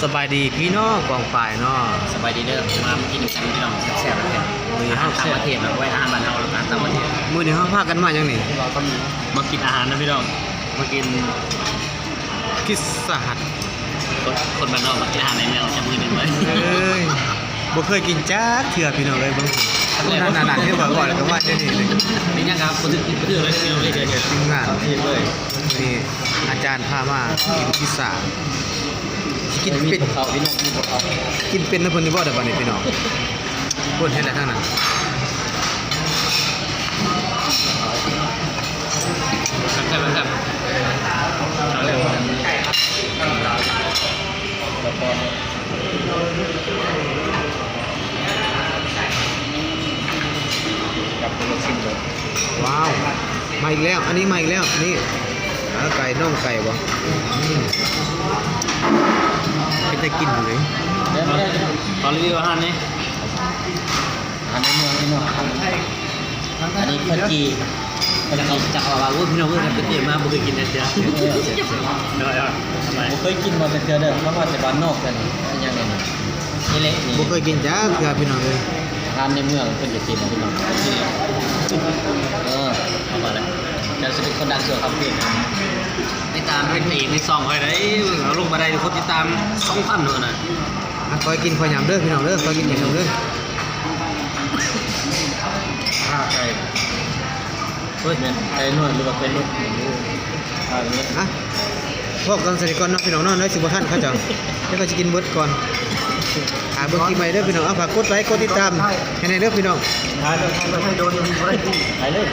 สบายดีพี่น้องกองฝ่ายเนาะ สบายดีเด้อมากินกันพี่น้องแซ่บๆเลย มื้อนี้ อาหา เฮาร ต่างประเทศไว้อาหารบ้านเฮาหรืออาหารต่างประเทศ มื้อนี้เฮาพากันมาหยังนี่ มากินอาหารนะพี่น้องมากิน พิซซ่าฮัท คนบ้านนอกมากินอาหารในเมืองจะมือหนึ่งไว้ เอ้ยบ่เคยกินจักเทื่อพี่น้องเอ้ยเบิ่งนั่นๆๆที่บอกก่อนแล้วก็ว่าเดี๋ยวนี้เลย นี่ยังครับคนถึงกินเพื่อเลยพี่น้องเลยเดี๋ยว ทีมงาน ทีมเลย นี่อาจารย์พามากินพิซซ่าสิกินเป็น เขาพี่น้องมีพวกเขา กินเป็นนะเพิ่นนี่บ่ได้บัดนี้พี่น้องเพิ่นเฮ็ดอะไรทั้งนั้น ครับเอาเร็วกับตัวชิมเลย ว้าวมาอีกแล้วอันนี้มาอีกแล้วนี่ไก่น่องไก่บ่เป็นตะกินอยู่เลย ตอนรีวิวอาหารนี่อาหารในเมืองพี่น้องอันนี้ข้าวจีจากว่าว่าพี่น้องว่าเป็นเตี๋ยมาบ่เคยกินนะเจ้าทำไมบ่เคยกินมาแต่เทื่อเด้อเพราะว่าแต่บ้านนอกกันอันยังไงนี่เละนี่ บ่เคยกินจ้าเกือพี่น้องเลย ทานในเมืองเพิ่นจะกินนะพี่น้องเอามาเลยจะเป็นคนดังเสือครับพี่ติดตามเป็นปีในซองคอยได้เอาลงมาได้คนติดตาม 2,000 เลยนะ คอยกินคอยยำเด้อพี่น้องเด้อคอยกินอย่างเดียวเด้อ ไก่เฮ้ยไก่นวดหรือว่าเป็นนวดอ่ะพวกกันสนิทก่อนเนาะพี่น้องเนาะน้อยสิบ่ทันเขาเจ้าเดี๋ยวเขาจะกินเบิดก่อนเบิ่งกี่ใบเด้อพี่น้องเอาฝากกดไลค์กดติดตามให้แน่เด้อพี่น้อง ไปเลย